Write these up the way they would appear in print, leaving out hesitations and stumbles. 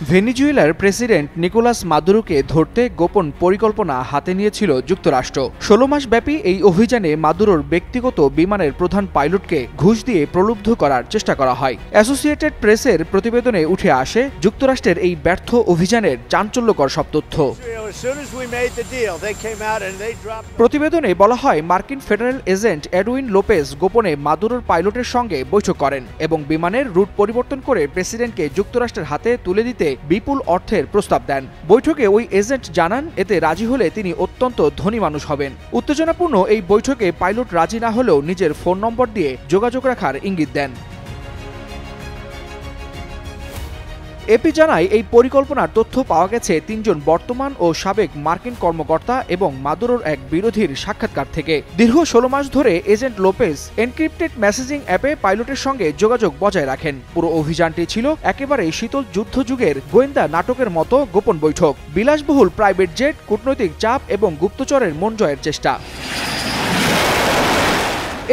ভেনেজুয়েলার president Nicolas মাদুরোকে ধরতে গোপন পরিকল্পনা হাতে নিয়েছিল যুক্তরাষ্ট্র। ১৬ মাস ব্যাপী এই অভিযানে মাদুরোর ব্যক্তিগত বিমানের প্রধান পাইলটকে ঘুষ দিয়ে প্রলুব্ধ করার চেষ্টা করা হয়। অ্যাসোসিয়েটেড প্রেসের প্রতিবেদনে উঠে আসে যুক্তরাষ্ট্রের এই ব্যর্থ অভিযানের চাঞ্চল্যকর সব তথ্য। প্রতিবেদনে বলা হয়, মার্কিন ফেডারেল এজেন্ট এডউইন লোপেজ গোপনে মাদুরোর পাইলটের সঙ্গে বৈঠক করেন এবং বিমানের রুট পরিবর্তন করে প্রেসিডেন্টকে যুক্তরাষ্ট্রের হাতে তুলে দিতে বিপুল অর্থের প্রস্তাব দেন। বৈঠকে ওই এজেন্ট জানান, এতে রাজি হলে তিনি অত্যন্ত ধনী মানুষ হবেন। উত্তেজনাপূর্ণ এই বৈঠকে পাইলট রাজি না হলেও নিজের ফোন নম্বর দিয়ে যোগাযোগ রাখার ইঙ্গিত দেন। এপি জানায়, এই পরিকল্পনার তথ্য পাওয়া গেছে ৩ জন বর্তমান ও সাবেক মার্কিন কর্মকর্তা এবং মাদুরোর এক বিরোধীর সাক্ষাৎকার থেকে। দীর্ঘ ১৬ মাস ধরে এজেন্ট লোপেজ এনক্রিপ্টেড মেসেজিং অ্যাপে পাইলটের সঙ্গে যোগাযোগ বজায় রাখেন। পুরো অভিযানটি ছিল একেবারে শীতল যুদ্ধযুগের গোয়েন্দা নাটকের মতো গোপন বৈঠক, বিলাসবহুল প্রাইভেট জেট, কূটনৈতিক চাপ এবং গুপ্তচরের মন জয়ের চেষ্টা।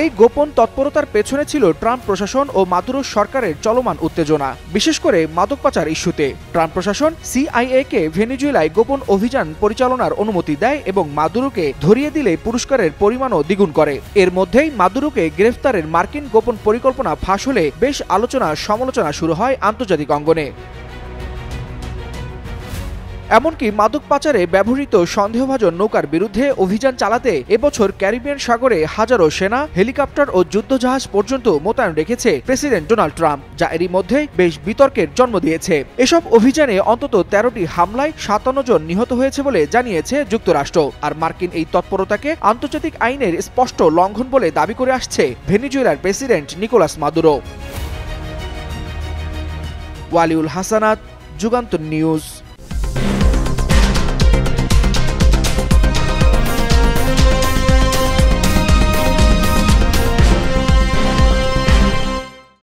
এই গোপন তৎপরতার পেছনে ছিল ট্রাম্প প্রশাসন ও মাদুরো সরকারের চলমান উত্তেজনা, বিশেষ করে মাদক পাচার ইস্যুতে। ট্রাম্প প্রশাসন সিআইএ-কে ভেনেজুয়েলায় গোপন অভিযান পরিচালনার অনুমতি দেয় এবং মাদুরোকে ধরিয়ে দিলে পুরস্কারের পরিমাণও দ্বিগুণ করে। এর মধ্যেই মাদুরোকে গ্রেফতারের মার্কিন গোপন পরিকল্পনা ফাঁস হলে বেশ আলোচনা সমালোচনা শুরু হয় আন্তর্জাতিক অঙ্গনে। এমনকি মাদক পাচারে ব্যবহৃত সন্দেহভাজন নৌকার বিরুদ্ধে অভিযান চালাতে এবছর ক্যারিবিয়ান সাগরে হাজারো সেনা, হেলিকপ্টার ও যুদ্ধজাহাজ পর্যন্ত মোতায়েন রেখেছে প্রেসিডেন্ট ডোনাল্ড ট্রাম্প, যা এরই মধ্যে বেশ বিতর্কের জন্ম দিয়েছে। এসব অভিযানে অন্তত ১৩টি হামলায় ৫৭ জন নিহত হয়েছে বলে জানিয়েছে যুক্তরাষ্ট্র। আর মার্কিন এই তৎপরতাকে আন্তর্জাতিক আইনের স্পষ্ট লঙ্ঘন বলে দাবি করে আসছে ভেনেজুয়েলার president Nicolas Maduro. Waliul Hasanat, Jugantor news.